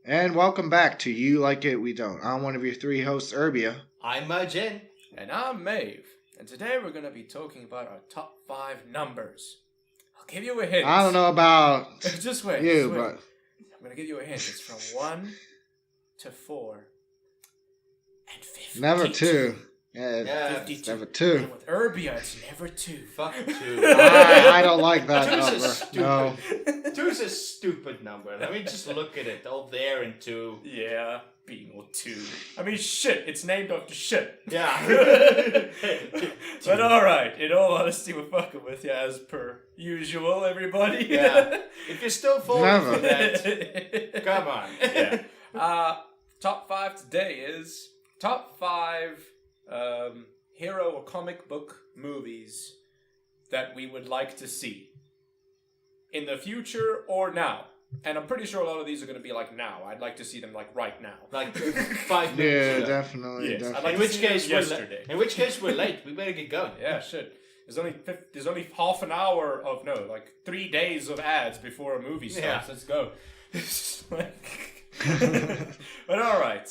And welcome back to You Like It, We Don't. I'm one of your three hosts, Urbia. I'm Jen. And I'm Maeve. And today we're going to be talking about our top 5 numbers. I'll give you a hint. I don't know about just wait. you, but but I'm going to give you a hint. It's from 1 to 4 and 50. never two. Yeah, Yeah, 52. never two. And with Urbia, it's never 2. Fuck 2. I don't like that Two's a number. stupid. No. 2's a stupid number. Let me just look at it. All there in 2. Yeah, being all 2. I mean, shit. It's named after shit. Yeah. But alright, in all honesty, we're fucking with you as per usual, everybody. Yeah. If you're still falling Never. for that, come on. Yeah. Top 5 today is top 5 hero or comic book movies that we would like to see in the future or now. And I'm pretty sure a lot of these are going to be like now. I'd like to see them like right now. Like 5 minutes Yeah, ago. definitely. Yes, I'd definitely. like In to which see them case yesterday. In which case we're late. We better get going. Yeah, shit. There's only half an hour of like 3 days of ads before a movie starts. Yeah. Let's go. But all right,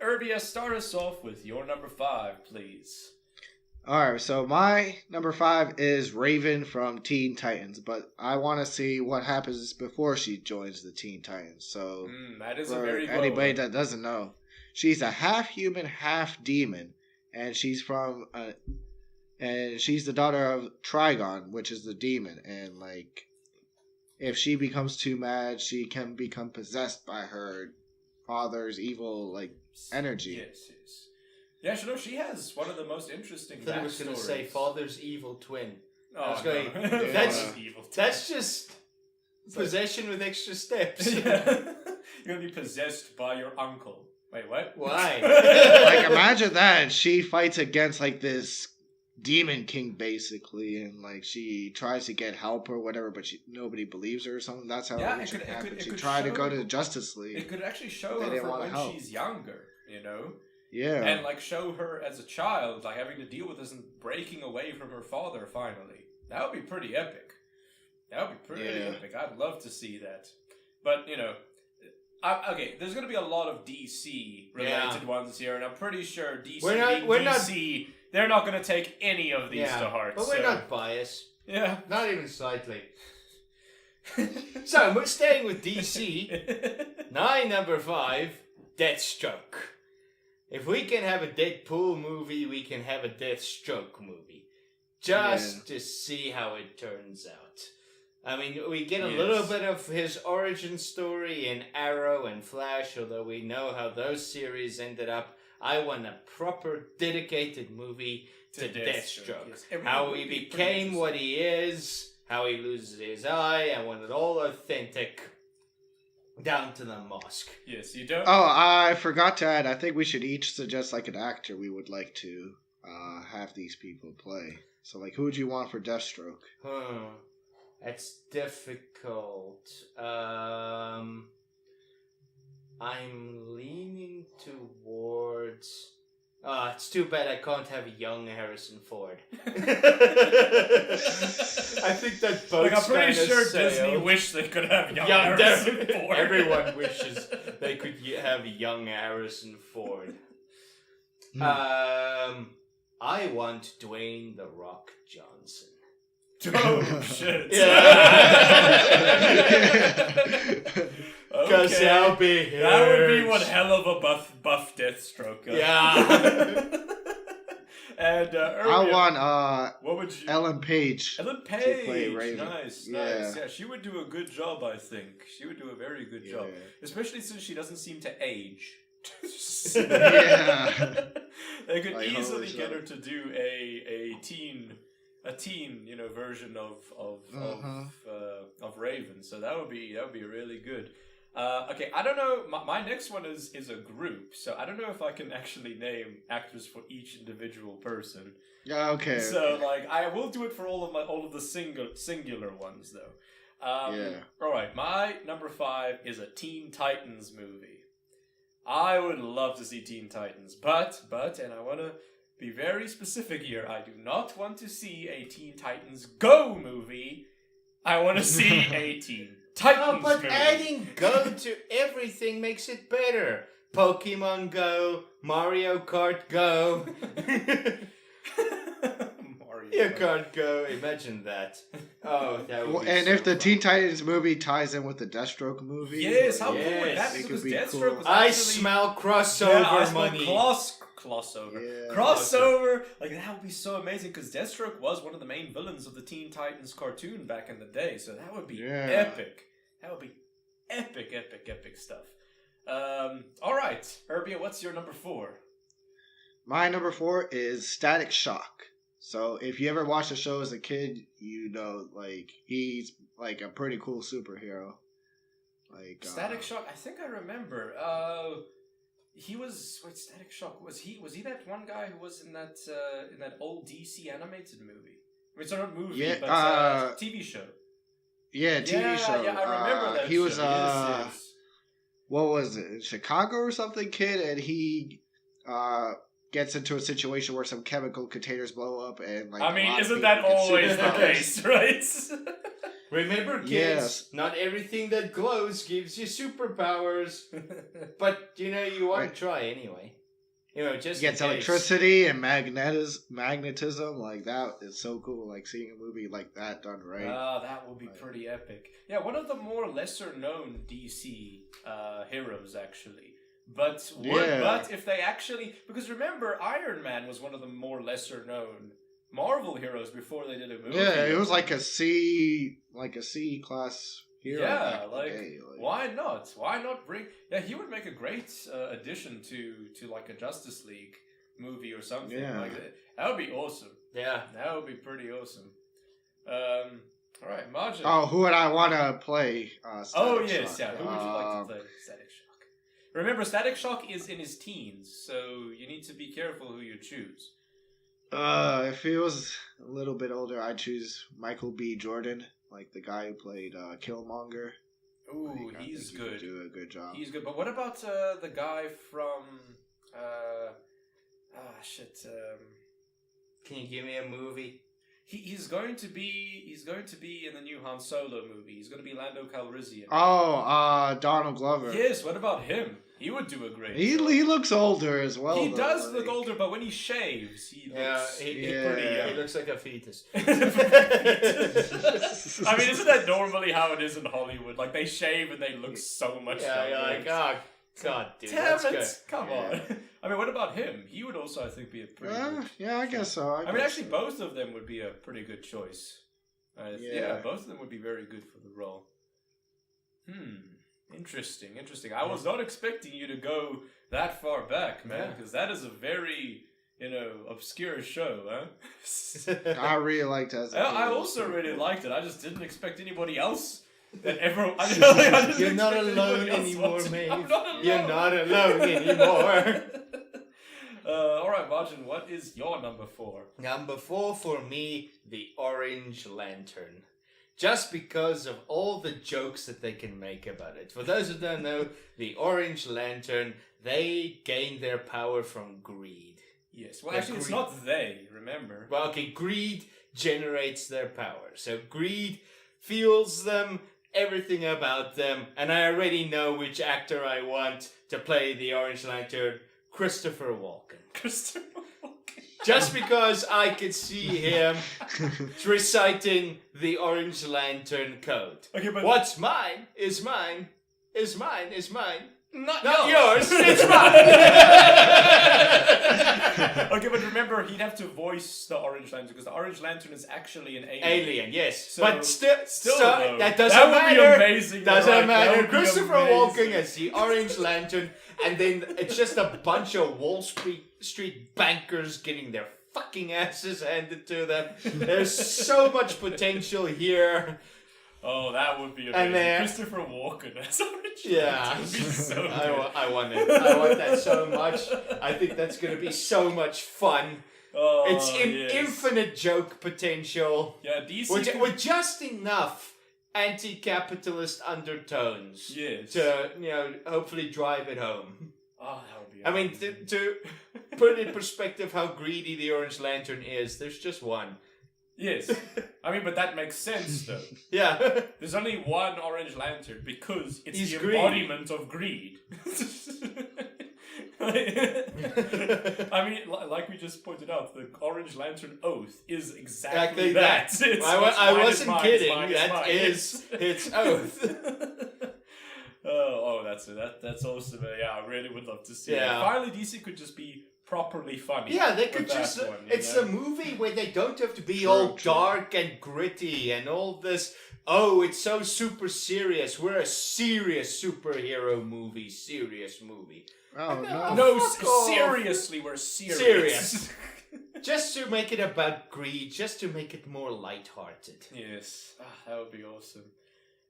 Urbia, start us off with your number 5, please. Alright, so my number 5 is Raven from Teen Titans, but I want to see what happens before she joins the Teen Titans. So, That is a for very good anybody one. that doesn't know, she's a half human, half demon, and she's from and she's the daughter of Trigon, which is the demon, and like if she becomes too mad, she can become possessed by her father's evil like energy. Yes. Yeah, she has one of the most interesting I thought I was going to say backstories. father's evil twin. Oh, was going- no. that's- Father's evil. That's just possession with extra steps. Yeah. You're gonna be possessed by your uncle. Wait, what? Why? Like imagine that, and she fights against like this demon king basically, and like she tries to get help or whatever, but nobody believes her or something. That's how Yeah, it it should could- it happen. could- it She could tried to show- go to the Justice League. It could actually show They her didn't from wanna when help. she's younger, you know? Yeah. And like show her as a child, like having to deal with this and breaking away from her father finally. That would be pretty epic. That would be pretty Yeah. epic. I'd love to see that. But, okay, there's going to be a lot of DC related ones here, and I'm pretty sure DC We're being DC, they're not going to take any of these to heart. But we're so- not biased. Yeah. Not even slightly. So, we're staying with DC. My number 5, Deathstroke. If we can have a Deadpool movie, we can have a Deathstroke movie. Just to see how it turns out. I mean, we get a little Yes. bit of his origin story in Arrow and Flash, although we know how those series ended up. I want a proper, dedicated movie to Deathstroke. Yes. It How would he be pretty became interesting. what he is, how he loses his eye. I want it all authentic, down to the mosque. Yes, you don't. Oh, I forgot to add. I think we should each suggest like an actor we would like to have these people play. So, like, who would you want for Deathstroke? That's difficult. I'm leaning towards. It's too bad I can't have young Harrison Ford. I think that boat Like, I'm pretty span sure has Disney sailed. wish they could have young Young Harrison Harrison Ford. Everyone wishes they could have young Harrison Ford. I want Dwayne The Rock Johnson. Oh, shit. Because Okay. that'll be That would be huge. one hell of a buff Deathstroke. Yeah. And I Urbia, want what would you? Ellen Page. Ellen play Page. Raven. Nice. Yeah. Yeah, she would do a good job. I think she would do a very good job, Yeah. especially since she doesn't seem to age. Yeah. They could Like, easily holy get shit. her to do a teen version of Raven. So that would be really good. Okay, I don't know. My next one is a group, so I don't know if I can actually name actors for each individual person. Yeah, okay. So like, I will do it for all of the singular ones though. Yeah. All right, my number 5 is a Teen Titans movie. I would love to see Teen Titans, but, and I want to be very specific here. I do not want to see a Teen Titans Go movie. I want to see a Teen Titans but movie. adding Go to everything makes it better. Pokemon Go, Mario Kart Go. Mario Kart Go, imagine that. Oh, that would be And so if the fun. Teen Titans movie ties in with the Deathstroke movie, Yes, how Yes. cool would that be? It could Because be Deathstroke cool. was I actually... smell crossover I smell money. crossover. Yeah. Crossover! Like, that would be so amazing, because Deathstroke was one of the main villains of the Teen Titans cartoon back in the day, so that would be Yeah. epic. That would be epic stuff. Alright, Herbia, what's your number 4? My number 4 is Static Shock. So if you ever watched the show as a kid, you know, like, he's like a pretty cool superhero. Like Static Shock, I think I remember. He was... Wait, Static Shock, was he that one guy who was in that old DC animated movie? I mean, it's not a movie, Yeah, but TV show. Yeah, TV show. Yeah, I remember that He was show. Yes. what was it, Chicago or something kid, and he gets into a situation where some chemical containers blow up, and like I mean, a lot of isn't people that get always the superpowers. case, right? Remember, kids, Yes. not everything that glows gives you superpowers. But, you want Right. to try anyway. Just Gets in case. electricity and magnetism. Like, that is so cool, like seeing a movie like that done right. That would be pretty epic. Yeah, one of the more lesser known DC heroes, actually. But if they actually... Because remember, Iron Man was one of the more lesser known Marvel heroes before they did a movie. Yeah, it was like a C class hero. Yeah, back in the like, day, why not? Why not bring... Yeah, he would make a great addition to like a Justice League movie or something. Yeah. Like that would be awesome. Yeah. That would be pretty awesome. Alright, Margin. Oh, who would I want to play? Oh, Static yes, Shock? yeah. Who would you like to play Static Shock? Remember, Static Shock is in his teens, so you need to be careful who you choose. If he was a little bit older, I'd choose Michael B. Jordan, like the guy who played Killmonger. Ooh, I he's think he would good. do a good job. He's good. But what about the guy from... Can you give me a movie? He's going to be in the new Han Solo movie. He's going to be Lando Calrissian. Oh, Donald Glover. Yes, what about him? He would do a great He job. looks older as well. He though, does like- look older, but when he shaves, he looks he pretty Yeah. young. looks like a fetus. I mean, isn't that normally how it is in Hollywood? Like, they shave and they look so much Yeah, you're younger. like, oh, God, dude, Damn that's it! good. Come Yeah. on. I mean, what about him? He would also, I think, be a pretty good... Yeah, I guess so. I mean, actually, both of them would be a pretty good choice. Yeah, Yeah. both of them would be very good for the role. Interesting. I was not expecting you to go that far back, man, Yeah. because that is a very, obscure show, huh? I really liked it as a kid. I also really liked it. I just didn't expect anybody else that ever... I didn't You're not expect alone anybody else anymore, watching. Maeve. I'm not alone. You're not alone anymore. Alright, Margin, what is your number 4? Number 4 for me, the Orange Lantern. Just because of all the jokes that they can make about it. For those who don't know, the Orange Lantern, they gain their power from greed. Yes, well, The actually, it's greed. not they, remember? Well, okay, greed generates their power. So greed fuels them, everything about them, and I already know which actor I want to play the Orange Lantern, Christopher Walken. Christopher Walken. Just because I could see him reciting the Orange Lantern code. Okay, but... What's mine is mine, is mine, is mine. Not yours, it's mine! Okay, but remember, he'd have to voice the Orange Lantern, because the Orange Lantern is actually an alien. Alien, yes. So- but still though, that doesn't that would matter. be amazing. Doesn't right? That matter. would be Christopher amazing. Walken as the Orange Lantern, and then it's just a bunch of Wall Street bankers getting their fucking asses handed to them. There's so much potential here. Oh, that would be amazing. And then- Christopher Walken as Orange Yeah, Lantern would be so good. I want it. I want that so much. I think that's going to be so much fun. Oh, It's yes. infinite joke potential. Yeah, DC. With just enough anti-capitalist undertones Yes. to, hopefully drive it home. Oh, that would be I mean, amazing. to put in perspective how greedy the Orange Lantern is, there's just one. Yes. I mean, but that makes sense, though. Yeah. There's only one Orange Lantern because it's He's the greedy. embodiment of greed. I mean, like we just pointed out, the Orange Lantern oath is exactly that. It's I mine, wasn't mine, kidding. mine, That mine. is its oath. That's it. That's awesome. Yeah, I really would love to see Yeah. it. Finally, DC could just be properly funny. Yeah, they with could that just. one, you It's know? a movie where they don't have to be True, all true. dark and gritty and all this. Oh, it's so super serious. We're a serious superhero movie. Serious movie. Oh no. No, Fuck off. seriously, we're serious. Serious. Just to make it about greed. Just to make it more lighthearted. Yes, that would be awesome.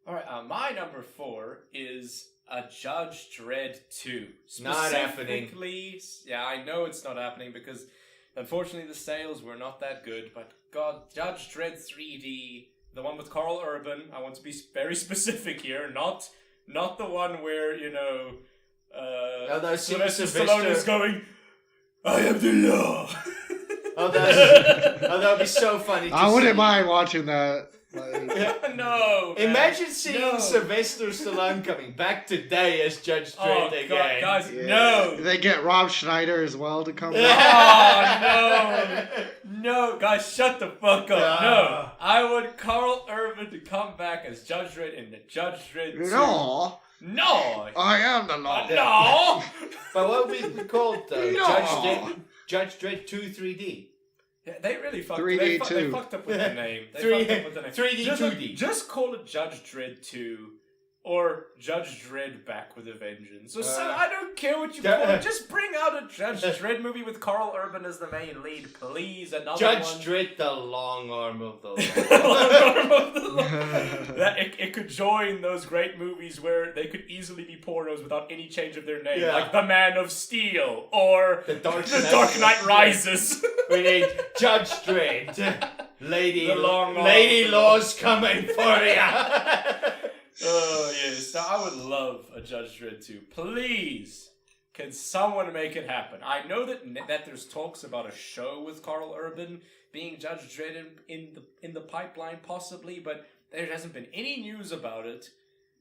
All right, my number 4 is a Judge Dredd 2. Not happening. Specifically, yeah, I know it's not happening because unfortunately the sales were not that good. But God, Judge Dredd 3D, the one with Carl Urban. I want to be very specific here, not the one where Sylvester Stallone is going, "I am the law." That would be so funny. To I wouldn't see. mind watching that. Like, No. man. Imagine seeing No. Sylvester Stallone coming back today as Judge Oh Dredd God, again. guys, yeah. no. They get Rob Schneider as well to come Oh, back. no, guys, shut the fuck up. Yeah. No, I want Carl Urban to come back as Judge Dredd in the Judge Dredd 2. No, No. I am the law. No. But what would it be called though? No. Judge Dredd 2 3D. Yeah, they really fucked. 3D They 2. fucked up with the name. They 3D fucked up with the name. 3D, Just, 2D. Just call it Judge Dredd 2 or Judge Dredd Back with a Vengeance. Or so, I don't care what you call it. Just bring out a Judge Dredd movie with Carl Urban as the main lead, please. Another Judge one. Dredd, the long arm of the law. That it could join those great movies where they could easily be pornos without any change of their name, Yeah. like The Man of Steel or The Dark The Knight. Dark Knight Rises. We need Judge Dredd. Lady The long arm Lady of the Law's coming for ya. Oh yes, so I would love a Judge Dredd 2. Please, can someone make it happen? I know that there's talks about a show with Carl Urban being Judge Dredd in the pipeline, possibly, but there hasn't been any news about it.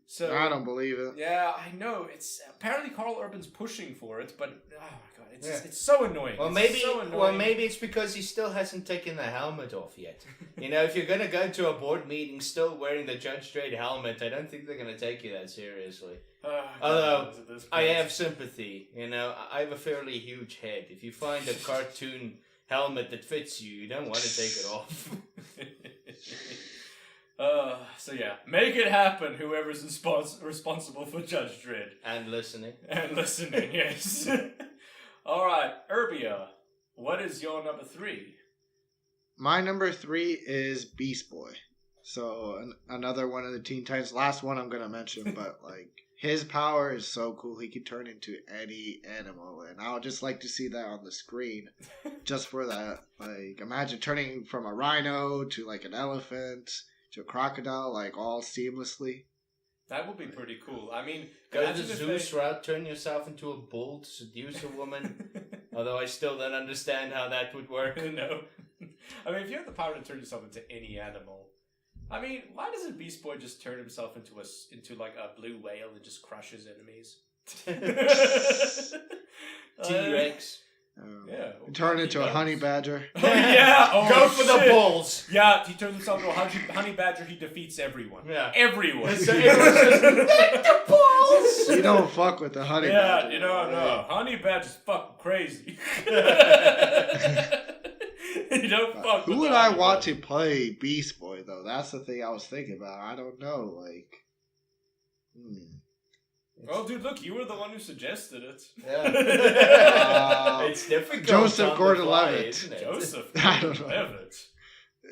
So I don't believe it. yeah, I know it's apparently Carl Urban's pushing for it, but oh my god, Yeah. it's so annoying. Well, It's maybe. so annoying. Well, maybe it's because he still hasn't taken the helmet off yet. You know, if you're gonna go to a board meeting still wearing the Judge Dredd helmet, I don't think they're gonna take you that seriously. Oh, Although, God, at this I point. have sympathy. You know, I have a fairly huge head. If you find a cartoon helmet that fits you, you don't want to take it off. So yeah, make it happen, whoever's responsible for Judge Dredd. And listening. And listening, yes. Alright, Urbia, what is your number 3? My number 3 is Beast Boy. So another one of the Teen Titans. Last one I'm gonna mention, but like his power is so cool. He can turn into any animal, and I would just like to see that on the screen, just for that. Like imagine turning from a rhino to like an elephant to a crocodile, like all seamlessly. That would be pretty cool. I mean, Go the imagine if Zeus route, turn yourself into a bull to seduce a woman. Although I still don't understand how that would work. No. I mean, if you have the power to turn yourself into any animal, I mean, why doesn't Beast Boy just turn himself into like a blue whale and just crush his enemies? T-Rex. Yeah. Turn into a He honey does. badger. Oh, yeah. Oh, Go for the shit. bulls. Yeah, he turns himself into a honey badger. He defeats everyone. Yeah. Everyone. So everyone's just, "Let the bulls!" You don't fuck with the honey Yeah, badger. you know, no. Honey badger's fucking crazy. You don't fuck with Who would the I honey want badger. to play Beast Boy though? That's the thing I was thinking about. I don't know, like. Oh, dude, look, you were the one who suggested it. Yeah. It's difficult. Joseph on the Gordon-Levitt. fly, isn't it? Joseph I don't know. Levitt.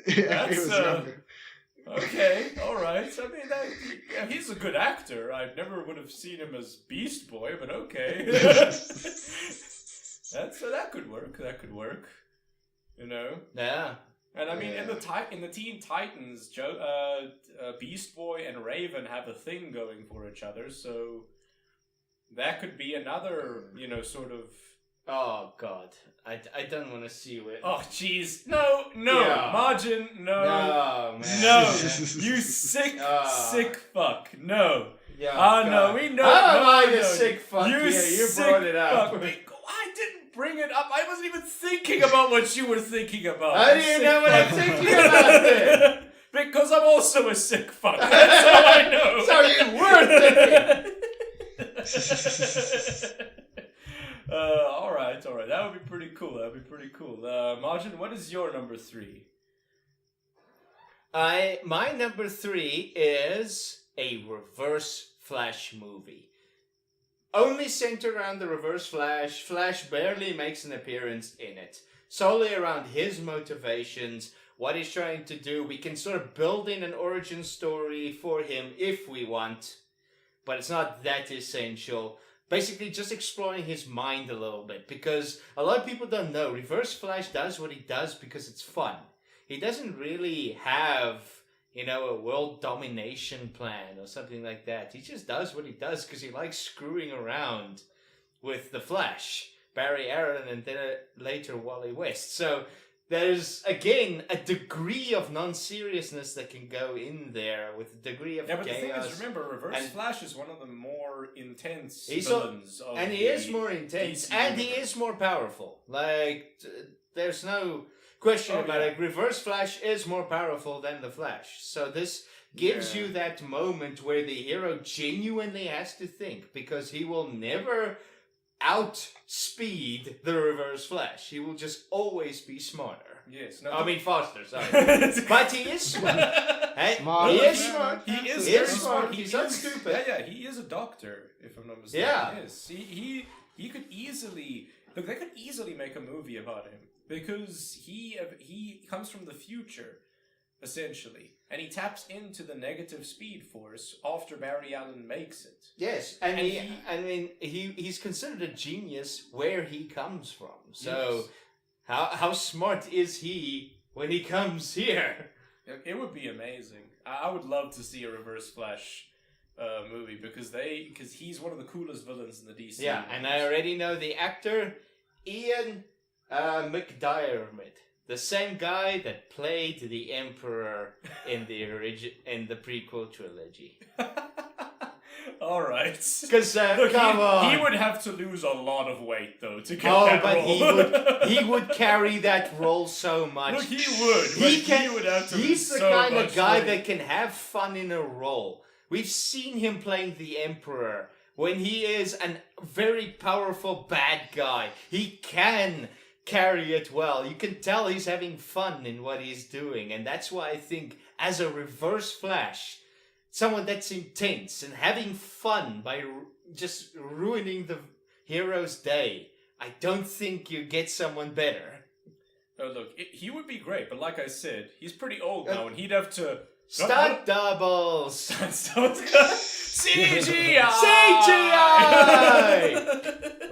Yeah, he That's, was younger. Okay, all right. I mean, yeah, he's a good actor. I never would have seen him as Beast Boy, but okay. That could work. That could work. You know. Yeah. And I mean, Yeah. in the Teen Titans, Beast Boy and Raven have a thing going for each other, so that could be another, sort of Oh God, I don't want to see it. Oh, jeez. No, Yeah. Margin, no. No, man. No, you sick fuck. No. Yeah, No, we know. How am I no, the sick fuck you here? You sick brought it up. fuck. I didn't bring it up. I wasn't even thinking about what you were thinking about. How do you Sick know what I'm fuck. thinking about then? Because I'm also a sick fuck. That's how I know. So you were thinking. All right. That would be pretty cool. Margin, what is your number 3? My number 3 is a Reverse Flash movie. Only centered around the Reverse Flash. Flash barely makes an appearance in it. Solely around his motivations, what he's trying to do. We can sort of build in an origin story for him if we want, but it's not that essential. Basically, just exploring his mind a little bit, because a lot of people don't know Reverse Flash does what he does because it's fun. He doesn't really have, a world domination plan or something like that. He just does what he does because he likes screwing around with the Flash, Barry Allen, and then later Wally West. So there's, again, a degree of non-seriousness that can go in there with a degree of chaos. But the thing is, remember, Reverse Flash is one of the more intense he is more intense, DC and universe. he is more powerful. There's no question about it. Reverse Flash is more powerful than the Flash. So this gives you that moment where the hero genuinely has to think, because he will never outspeed the Reverse Flash. He will just always be smarter. Yes. Faster, sorry. But he is smart. Smart. He is smart. He is He very is smart. He's not stupid. Yeah, he is a doctor, if I'm not mistaken. Yeah. Yes. He could easily... Look, they could easily make a movie about him, because he comes from the future, essentially. And he taps into the negative Speed Force after Barry Allen makes it. Yes, and he's considered a genius where he comes from. So how smart is he when he comes here? It would be amazing. I would love to see a Reverse Flash movie, because he's one of the coolest villains in the DC. Yeah, universe. and I already know the actor, Ian McDiarmid. The same guy that played the Emperor in the prequel trilogy. All right. Because come on, he would have to lose a lot of weight though to get that but role. he would carry that role so much. Look, he would. He would have to. He's the so kind much of guy weight. that can have fun in a role. We've seen him playing the Emperor when he is a very powerful bad guy. He can carry it well. You can tell he's having fun in what he's doing, and that's why I think as a Reverse Flash, someone that's intense and having fun by just ruining the hero's day, I don't think you get someone better. Oh, look, he would be great, but like I said, he's pretty old now, and he'd have to... Stunt doubles! CGI! CGI!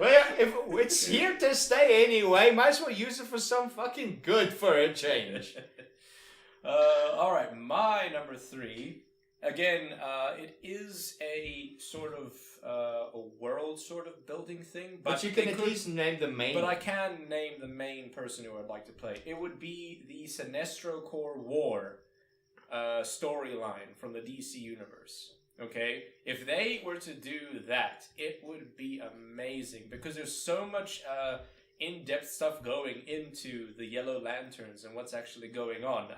Well, if it's here to stay anyway, might as well use it for some fucking good for a change. Alright, my number 3. Again, it is a sort of a world sort of building thing. But you can at least name the main. But I can name the main person who I'd like to play. It would be the Sinestro Corps War storyline from the DC universe. Okay? If they were to do that, it would be amazing, because there's so much in-depth stuff going into the Yellow Lanterns and what's actually going on.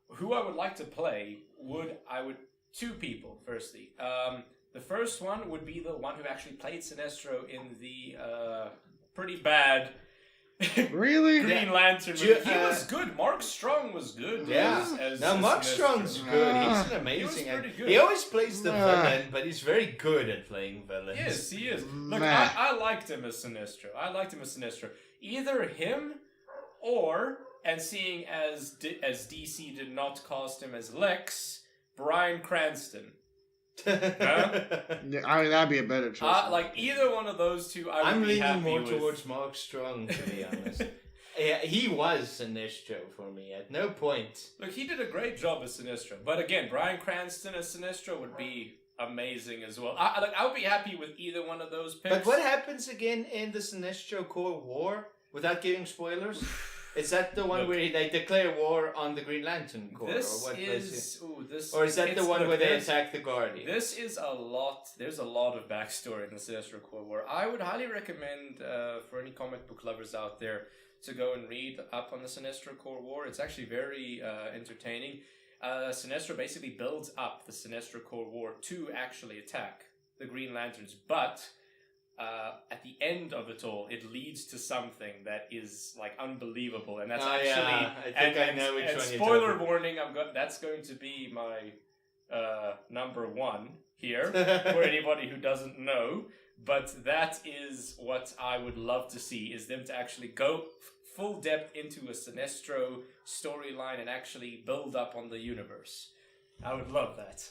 Who I would like to play two people, firstly. The first one would be the one who actually played Sinestro in the pretty bad Really? Green Lantern movie. He was good. Mark Strong was good. Yeah. Mark Sinestro. Strong's good. He's an amazing pretty actor. good. He always plays the villain, but he's very good at playing villains. Yes, he is. Look, Meh. I liked him as Sinestro. Either him or, and seeing as DC did not cast him as Lex, Bryan Cranston. Yeah, I mean, that'd be a better choice. Like either one of those two, I would I'm be leaning happy more with. towards Mark Strong, to be honest. Yeah, he was Sinestro for me. At no point. Look, he did a great job as Sinestro. But again, Bryan Cranston as Sinestro would be amazing as well. I would be happy with either one of those picks. But what happens again in the Sinestro Corps War? Without giving spoilers, is that the one Look. where they declare war on the Green Lantern Corps, This or what? is Or is that the it's- one look, where they there's- attack the Guardian? This is a lot. There's a lot of backstory in the Sinestro Corps War. I would highly recommend for any comic book lovers out there to go and read up on the Sinestro Corps War. It's actually very entertaining. Sinestro basically builds up the Sinestro Corps War to actually attack the Green Lanterns, but at the end of it all, it leads to something that is like unbelievable, and that's actually. Yeah. I think I know which and one you're spoiler talking about. warning! That's going to be my number one here for anybody who doesn't know. But that is what I would love to see: is them to actually go full depth into a Sinestro storyline and actually build up on the universe. I would love that.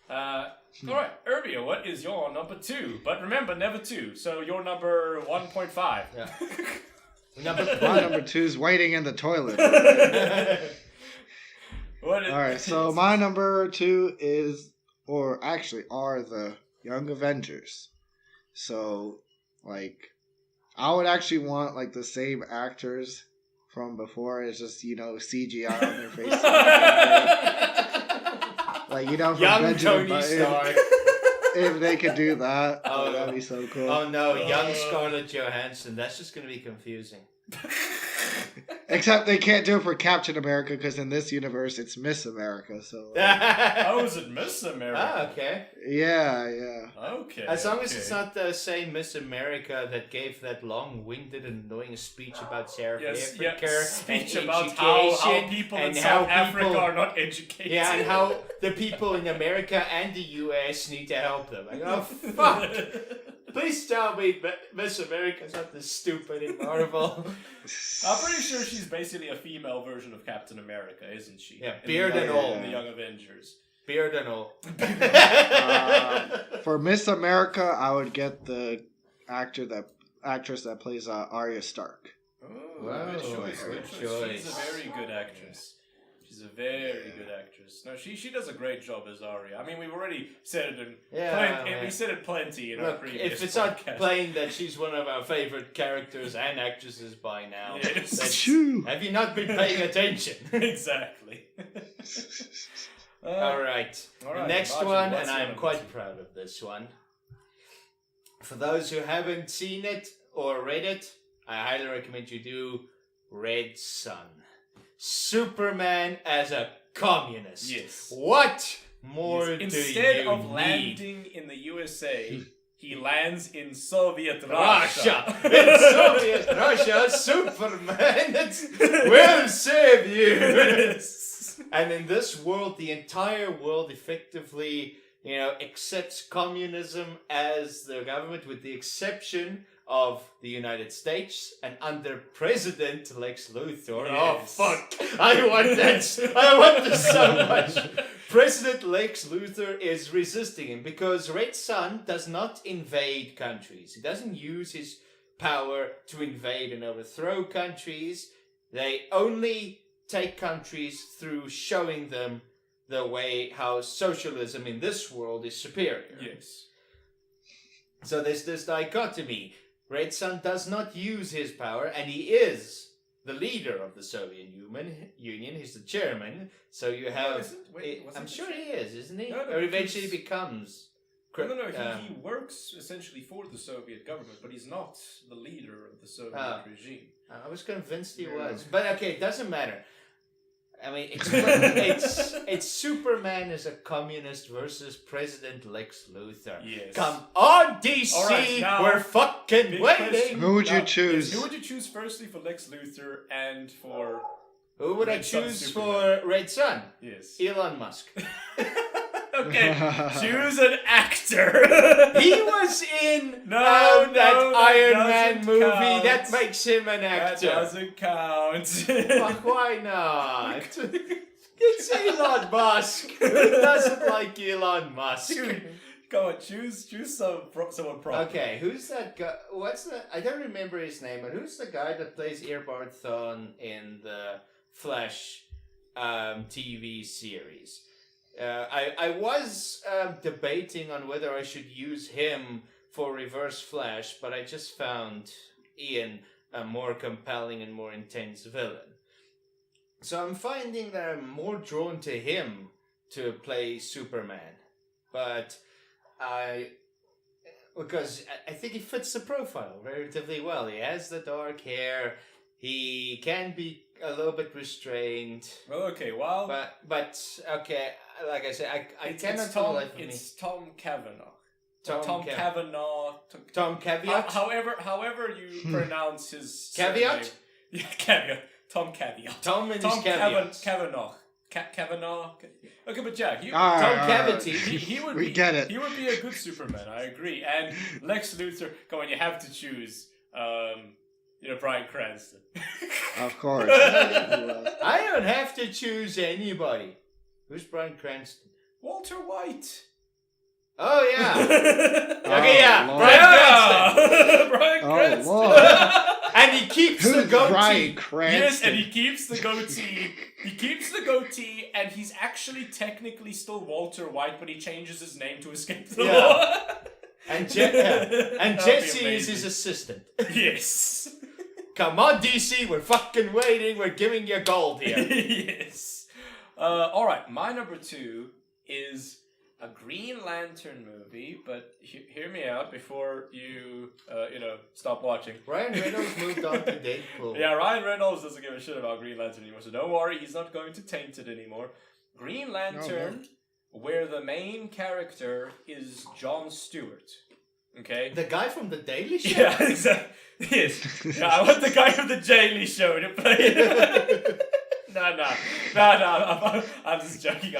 All right, Urbia, what is your number 2? But remember, never 2. So your number 1.5. Yeah. My number 2 is waiting in the toilet. What is, All right, so my number 2 is, or actually, are the Young Avengers. So, like, I would actually want like the same actors from before. It's just CGI on their faces. Like from Young Benjamin Tony Button. Stark. If they could do that, Oh. that'd be so cool. Oh no, young Scarlett Johansson. That's just going to be confusing. Except they can't do it for Captain America because in this universe it's Miss America. So How is it Miss America? Ah, okay. yeah. Okay. As long as it's not the same Miss America that gave that long-winded, annoying speech about South Africa, speech and about how education, people in and South how Africa people- are not educated. Yeah, and how the people in America and the US need to help them. Like, oh fuck! Please tell me Miss America's not this stupid in Marvel. I'm pretty sure she's basically a female version of Captain America, isn't she? Yeah, In beard the and Young- all. in the Young Avengers. Beard and all. For Miss America, I would get the actress that plays Arya Stark. Oh, Wow, good choice. good Good choice. choice. She's a very good actress. She's a very good actress. No, she does a great job as Arya. I mean, we've already said it in Yeah, we said it plenty in our Look, previous if it's podcast. not plain that she's one of our favorite characters and actresses by now, Yes. then Shoo. have you not been paying attention? Exactly. All right. all The right, next Martin, one, what's and your I'm number quite 2? proud of this one. For those who haven't seen it or read it, I highly recommend you do Red Sun. Superman as a communist. Yes. What more Yes, do instead you of need? landing in the USA, he lands in Soviet Russia. Russia. In Soviet Russia, Superman will save you. Yes. And in this world, the entire world effectively, accepts communism as their government, with the exception of the United States, and under President Lex Luthor. Yes. Oh fuck! I want that. I want this so much. President Lex Luthor is resisting him because Red Sun does not invade countries. He doesn't use his power to invade and overthrow countries. They only take countries through showing them the way how socialism in this world is superior. Yes. So there's this dichotomy. Red Sun does not use his power, and he is the leader of the Soviet Union. He's the chairman. So you have... I'm sure he is, isn't he? No, or eventually he's- becomes... No, he works essentially for the Soviet government, but he's not the leader of the Soviet regime. I was convinced he Yeah. was. But okay, it doesn't matter. I mean, it's Superman as a communist versus President Lex Luthor. Yes. Come on, DC! All right, now, we're fucking big waiting! question. Who would you Now, choose? yes, who would you choose firstly for Lex Luthor and for... Who would I Red Sun choose Superman. for Red Sun? Yes. Elon Musk. Okay, choose an actor. He was in No, that no, that Iron Man doesn't movie. count. That makes him an That actor. doesn't count. Fuck, why not? It's Elon Musk. Who doesn't like Elon Musk? Go on, choose someone proper. Okay, who's that guy? I don't remember his name, but who's the guy that plays Eobard Thawne in the Flash TV series? I was debating on whether I should use him for Reverse Flash, but I just found Ian a more compelling and more intense villain. So I'm finding that I'm more drawn to him to play Superman. But because I think he fits the profile relatively well. He has the dark hair. He can be a little bit restrained. Well, okay, well... But okay, like I said, I cannot it's Tom, life of me. It's Tom Cavanagh. Tom Cavanagh. Tom Caveat? However you pronounce his Caveat? surname. Yeah, Caveat. Tom Caveat. Tom and his caveats. Cavanagh. Cavanagh. Okay, but Jack, Tom Cavity. He would We be, get it. He would be a good Superman. I agree. And Lex Luthor. Come on, you have to choose. Bryan Cranston. Of course. I don't have to choose anybody. Who's Bryan Cranston? Walter White. Oh yeah. Oh, Okay, yeah. Lord. Bryan Cranston. Bryan Oh, Cranston. Lord. And he keeps the Who's goatee. Bryan Cranston? Yes, and he keeps the goatee. He keeps the goatee, and he's actually technically still Walter White, but he changes his name to escape the Yeah. law. And That'd be Jesse is his amazing. assistant. Yes. Come on, DC, we're fucking waiting. We're giving you gold here. Yes. All right, my number 2 is a Green Lantern movie, but hear me out before you, stop watching. Ryan Reynolds moved on to Deadpool. Yeah, Ryan Reynolds doesn't give a shit about Green Lantern anymore, so don't worry, he's not going to taint it anymore. Green Lantern, where the main character is Jon Stewart. Okay? The guy from The Daily Show? Yeah, exactly. Yes. Yeah, I want the guy from the Daily Show to play it. No, I'm just joking,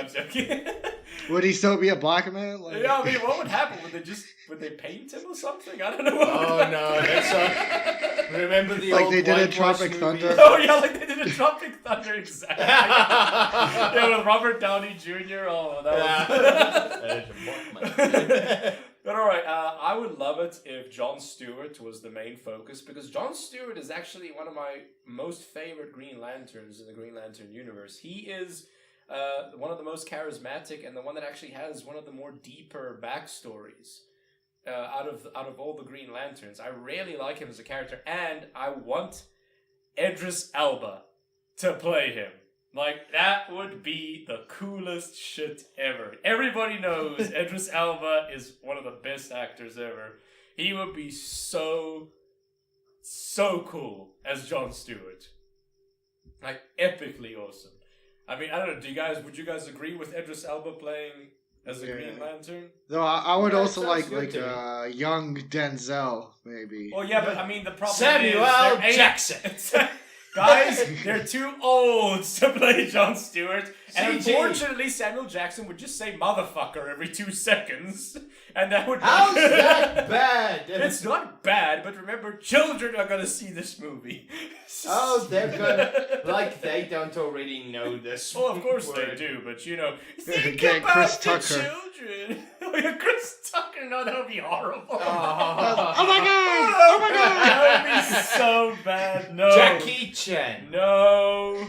Would he still be a black man? Like... Yeah, I mean, what would happen? Would they paint him or something? I don't know. Oh no, that's remember the Like old they did in White Horse Tropic movie? Thunder? Oh yeah, like they did in Tropic Thunder, exactly. Yeah, with Robert Downey Jr. Oh, that was... But alright, I would love it if Jon Stewart was the main focus, because Jon Stewart is actually one of my most favorite Green Lanterns in the Green Lantern universe. He is one of the most charismatic and the one that actually has one of the more deeper backstories out of all the Green Lanterns. I really like him as a character, and I want Idris Elba to play him. Like, that would be the coolest shit ever. Everybody knows Idris Elba is one of the best actors ever. He would be so cool as Jon Stewart. Like, epically awesome. I mean, I don't know, would you guys agree with Idris Elba playing as a Green Lantern? Though I would Yeah, also sounds like good to a young Denzel, maybe. Oh yeah, but I mean, the problem Samuel is... there ain't- Jackson. Guys, they're too old to play Jon Stewart. And CG. unfortunately, Samuel Jackson would just say motherfucker every 2 seconds. And that would... How's that bad? It's not bad, but remember, children are gonna see this movie. Oh, they're gonna... Like they don't already know this. Oh, of course they word. do, but think Get about Chris the Tucker. children. Oh, yeah, Chris Tucker, no, that would be horrible. Oh my god! Oh my god! That would be so bad. No. Jackie Chan. No.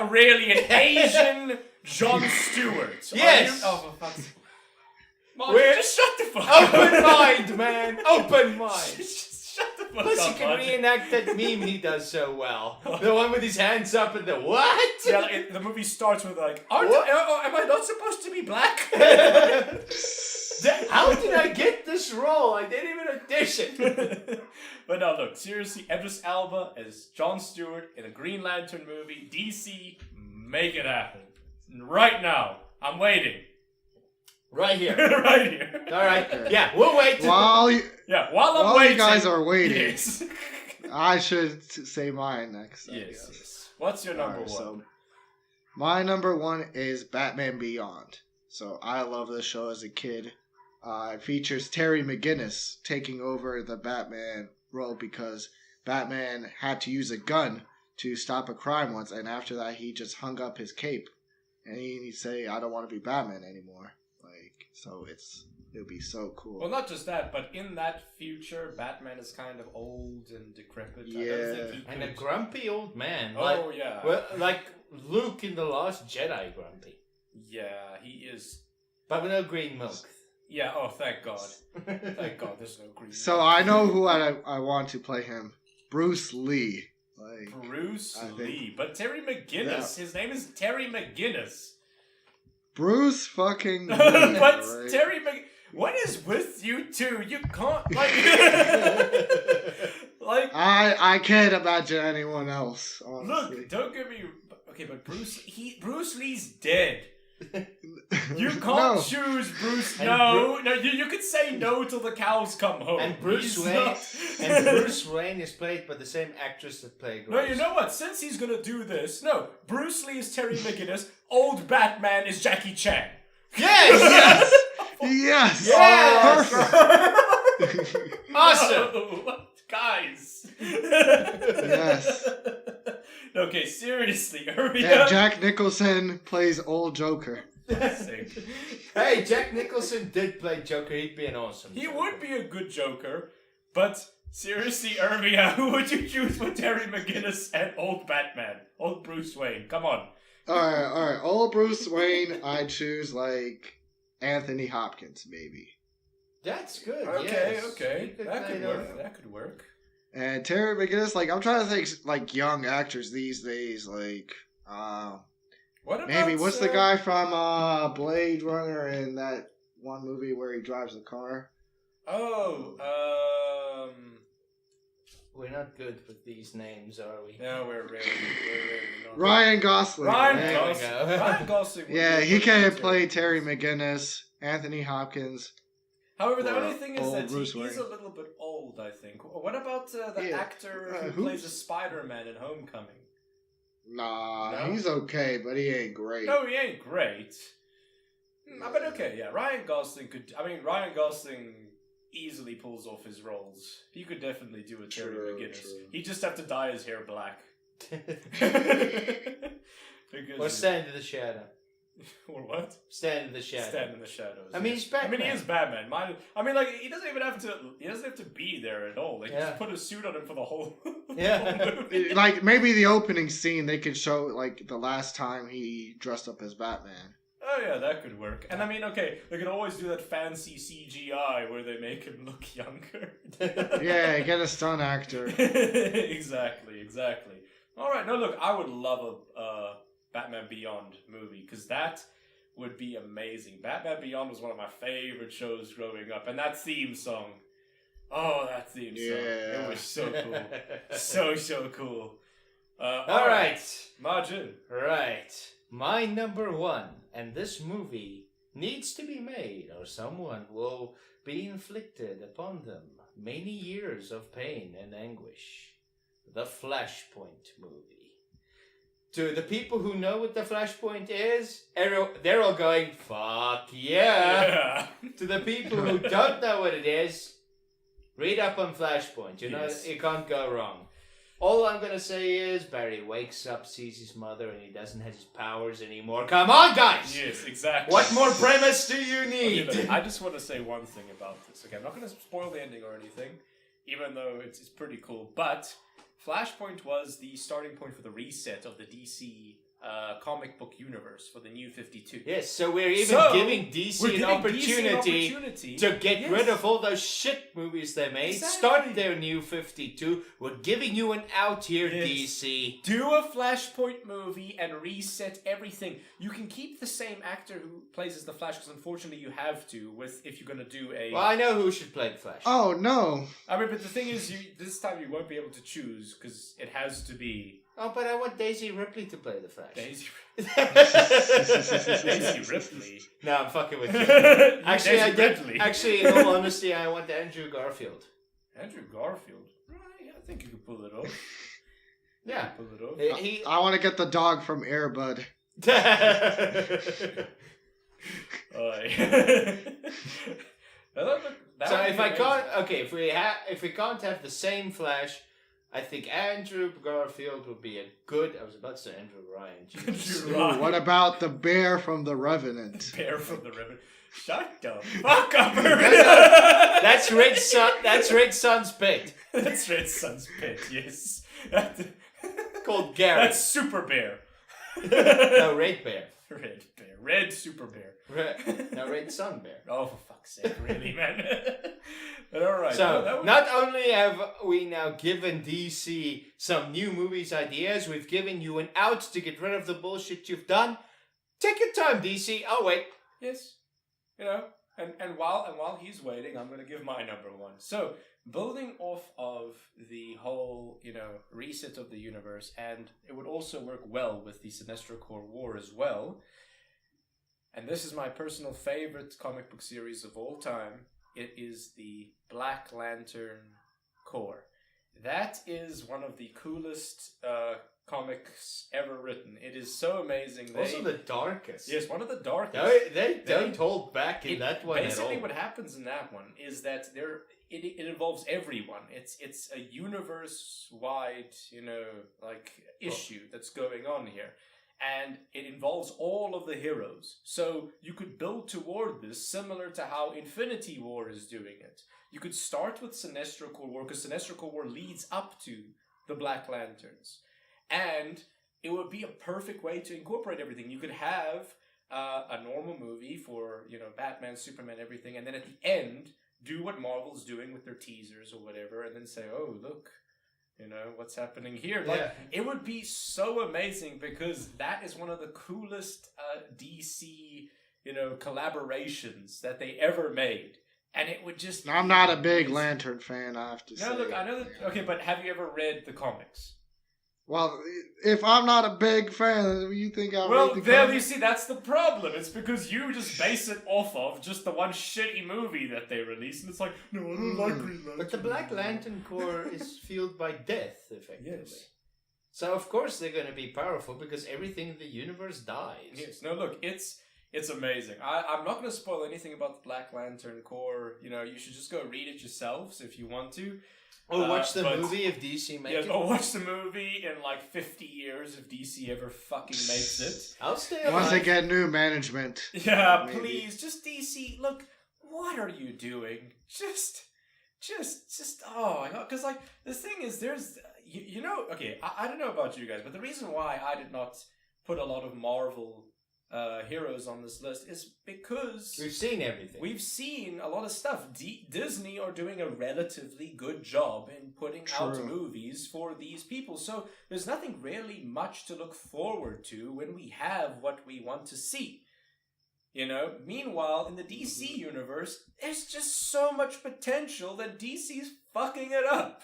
Really, an Asian Jon Stewart. Yes. Oh, for fuck's sake. Mom, We're- just shut the fuck up. Open mind, man. Open mind. Just shut the fuck Plus, up. he can Martin. reenact that meme he does so well. The one with his hands up and the what? Yeah, like, the movie starts with like, am I not supposed to be black? How did I get this role? I didn't even audition. But no, look, seriously, Idris Elba as Jon Stewart in a Green Lantern movie. DC, make it happen. Right now. I'm waiting. Right here. Right here. All right. Yeah, we'll wait. While While I'm you waiting. guys are waiting, Yes. I should say mine next. I Yes, guess. yes. What's your number Alright, one? so my number 1 is Batman Beyond. So I love this show as a kid. It features Terry McGinnis taking over the Batman role because Batman had to use a gun to stop a crime once, and after that he just hung up his cape and he'd say, "I don't want to be Batman anymore." Like, so it would be so cool. Well, not just that, but in that future, Batman is kind of old and decrepit. I Yeah. don't think he And a could... grumpy old man. Oh, Like, yeah. well, like Luke in The Last Jedi grumpy. Yeah, he is. But no green milk. Yeah. Oh, thank God. Thank God, there's no green. So I know who I want to play him. Bruce Lee. Like Bruce I think- Lee, but Terry McGinnis. His name is Terry McGinnis. Bruce fucking Lee. But right? Terry Mc. What is with you two? You can't like. like. I can't imagine anyone else. Honestly. Look, don't get me. Okay, but Bruce Lee's dead. You can't No. choose Bruce. And No, you can say no till the cows come home. And Bruce He's Wayne not- and Bruce Wayne is played by the same actress that played No, you know what? Since he's gonna do this, no. Bruce Lee is Terry McGinnis. Old Batman is Jackie Chan. Yes! Yes. Yes! Perfect. Awesome! No, guys. Yes. Okay, seriously, hurry And up. Jack Nicholson plays old Joker. Sick. Hey, Jack Nicholson did play Joker. He'd be an awesome He Joker. would be a good Joker, but seriously, Irvia, who would you choose for Terry McGinnis and old Batman? Old Bruce Wayne, come on. Alright. Old Bruce Wayne, I choose like Anthony Hopkins, maybe. That's good. Okay, yes. okay. He That play could the- work. That could work. And Terry McGinnis, like I'm trying to think like young actors these days, like What about maybe what's the guy from Blade Runner in that one movie where he drives the car? Oh, We're not good with these names, are we? no, we're really not. Ryan Gosling. Ryan right? Gosling. There we go. Ryan Gosling. would Yeah, be a he good can actor. play Terry McGinnis, Anthony Hopkins. However, the Or only thing is old that Bruce he's Wayne. a little bit old, I think. What about the Yeah. actor who who's- plays a Spider-Man in Homecoming? Nah, No? he's okay, but he ain't great. No, he ain't great. But okay, yeah, Ryan Gosling could. I mean, Ryan Gosling easily pulls off his roles. He could definitely do a Terry True, McGinnis. true. He'd just have to dye his hair black. Because, Or stand in the shadow. or what? Stand in the shadow. Stand in the shadows. I mean, yes. he's I mean, he Batman. is Batman. I mean, like he doesn't even have to. He doesn't have to be there at all. Like Yeah. just put a suit on him for the whole. Yeah. whole movie. Like maybe the opening scene they could show like the last time he dressed up as Batman. Oh yeah, that could work. And I mean, okay, they could always do that fancy CGI where they make him look younger. Yeah, get a stunt actor. exactly. All right, no, look, I would love a Batman Beyond movie because that would be amazing. Batman Beyond was one of my favorite shows growing up, and that theme song. Oh, that theme song! Yeah. It was so cool, so cool. All right. Margin. Right. My number one. And this movie needs to be made, or someone will be inflicted upon them many years of pain and anguish. The Flashpoint movie. To the people who know what the Flashpoint is, they're all going, fuck yeah. To the people who don't know what it is, read up on Flashpoint. You know, Yes. you can't go wrong. All I'm gonna say is Barry wakes up, sees his mother, and he doesn't have his powers anymore. Come on, guys! Yes, exactly. What more premise do you Okay, need? look, I just want to say one thing about this. Okay, I'm not going to spoil the ending or anything, even though it's pretty cool. But Flashpoint was the starting point for the reset of the DC comic book universe for the New 52. Yes, so we're even So, giving DC We're an giving DC an opportunity opportunity to get Yes. rid of all those shit movies they made. Exactly. Start their New 52. We're giving you an out here, Yes. DC. Do a Flashpoint movie and reset everything. You can keep the same actor who plays as the Flash, because unfortunately you have to if you're going to do a. Well, I know who should play the Flash. Oh no! I mean, but the thing is, this time you won't be able to choose because it has to be Oh, but I want Daisy Ripley to play the Flash. Daisy Daisy Ripley. No, I'm fucking with you. Actually, Actually, in all honesty, I want Andrew Garfield. Andrew Garfield. Right, I think you could pull it off. Yeah. Pull it off. He. I want to get the dog from Air Bud. So if we can't have the same Flash, I think Andrew Garfield would be a good. I was about to say Andrew Ryan. Jesus. Andrew Ooh, Ryan. what about the bear from The Revenant? Bear from the river. Shut the fuck up, That's Red Sun. That's Red Sun's pet. That's Red Sun's pit. Yes. Called Garrett. That's Super Bear. No, Red Bear. Red Bear. Red Super Bear. No, Red Sun Bear. Oh, for fuck's sake, really, man. But all right. So, not only have we now given DC some new movies ideas, we've given you an out to get rid of the bullshit you've done. Take your time, DC. I'll wait. Yes. You know, and while he's waiting, I'm going to give my number one. So, building off of the whole, reset of the universe, and it would also work well with the Sinestro Corps War as well. And this is my personal favorite comic book series of all time. It is the Black Lantern Corps. That is one of the coolest comics ever written. It is so amazing. Also the darkest. Yes, one of the darkest. They don't hold back in that one at all. Basically, what happens in that one is that it involves everyone. It's a universe-wide, issue that's going on here. And it involves all of the heroes. So you could build toward this similar to how Infinity War is doing it. You could start with Sinestro Corps War, because Sinestro Corps War leads up to the Black Lanterns. And it would be a perfect way to incorporate everything. You could have a normal movie for, Batman, Superman, everything, and then at the end, do what Marvel's doing with their teasers or whatever, and then say, oh, look, what's happening here. It would be so amazing, because that is one of the coolest DC, collaborations that they ever made. And it would just... I'm not a big Lantern fan, I have to say. No, look, I know that... Okay, but have you ever read the comics? Well, if I'm not a big fan, you think I'll read the there comics? you see, that's the problem. It's because you just base it off of just the one shitty movie that they released, and it's like, no, I don't like Green Lantern. But the Black Lantern Corps is fueled by death, effectively. Yes. So of course they're going to be powerful, because everything in the universe dies. Yes. No, look, it's amazing. I'm not going to spoil anything about the Black Lantern Corps. You should just go read it yourselves if you want to. Or watch the movie if DC makes it. Or watch the movie in 50 years if DC ever fucking makes it. I'll stay alive. Once they get new management. Yeah, maybe. please, just DC. Look, what are you doing? Just. Oh my god! Because the thing is, there's okay. I don't know about you guys, but the reason why I did not put a lot of Marvel heroes on this list is because we've seen everything. We've seen a lot of stuff. Disney are doing a relatively good job in putting out movies for these people. So there's nothing really much to look forward to when we have what we want to see. Meanwhile, in the DC universe, there's just so much potential that DC's fucking it up.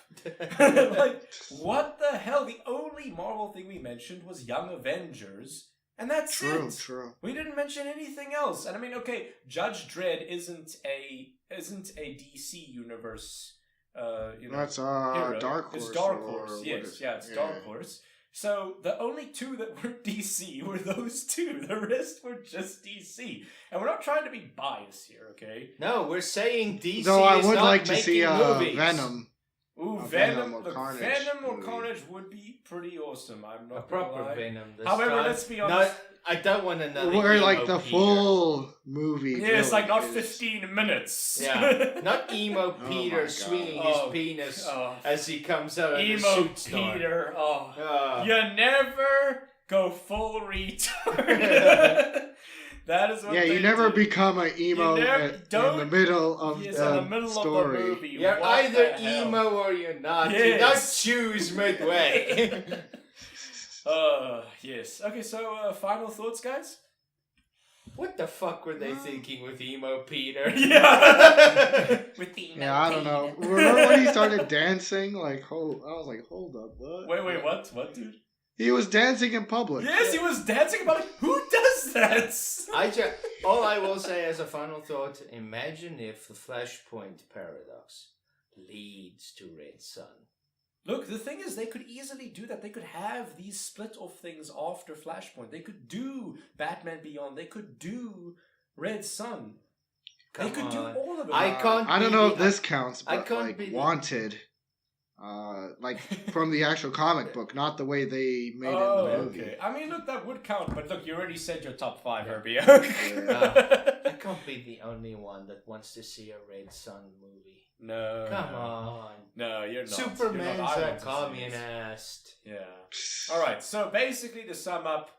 What the hell? The only Marvel thing we mentioned was Young Avengers. And that's it. True. We didn't mention anything else. And I mean, okay, Judge Dredd isn't a DC universe. That's hero. Dark Horse. It's Dark Horse. It's Yeah. Dark Horse. So the only two that were DC were those two. The rest were just DC. And we're not trying to be biased here, okay? No, we're saying DC Though I is would not like to making see movies. Venom. Ooh, Venom or look, Carnage Venom or movie. Carnage would be pretty awesome. I'm A not proper gonna lie. Venom. This However, time. let's be honest. I don't want another. Or emo the Peter. full movie. Yeah, it's not is- 15 minutes. Yeah, not emo Oh Peter my God. swinging Oh, his penis oh. as he comes out of the Emo suit store. Peter. Oh. Ah. You never go full retard. That is what Yeah, they you never do. become an emo You never- in don't- the middle of Yes, the in the middle story. of the movie. You're What either the hell? emo or you're not. You Yes. don't choose midway. Yes. Okay, so final thoughts, guys? What the fuck were they thinking with emo Peter? Yeah. With the Yeah, I don't know. Remember when he started dancing? I was like, hold up, what? Wait, what? What, dude? He was dancing in public. Yes, he was dancing about it. Who does that? All I will say as a final thought, imagine if the Flashpoint paradox leads to Red Sun. Look, the thing is, they could easily do that. They could have these split-off things after Flashpoint. They could do Batman Beyond. They could do Red Sun. They could do all of it. I can't. I don't know if this counts, I but can't be the- Wanted. From the actual comic book, not the way they made it in the movie. Okay. I mean, look, that would count, but look, you already said your top 5, Herbie. I can't be the only one that wants to see a Red Sun movie. No. Come on. No, you're not. Superman's You're not. I a want to see it. communist. Yeah. Alright, so basically to sum up,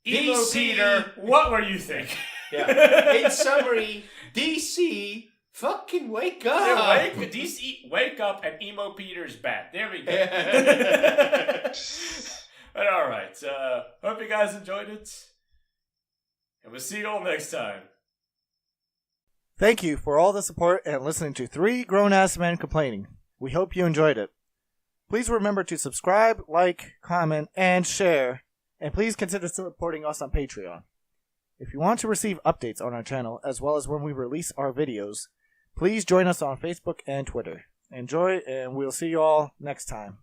Emo DC. Peter, what were you thinking? Yeah. In summary, DC, fucking wake up. Yeah, DC, wake up, and Emo Peter's back. There we go. But alright, hope you guys enjoyed it. And we'll see you all next time. Thank you for all the support and listening to 3 Grown-Ass Men Complaining. We hope you enjoyed it. Please remember to subscribe, like, comment, and share. And please consider supporting us on Patreon. If you want to receive updates on our channel, as well as when we release our videos, please join us on Facebook and Twitter. Enjoy, and we'll see you all next time.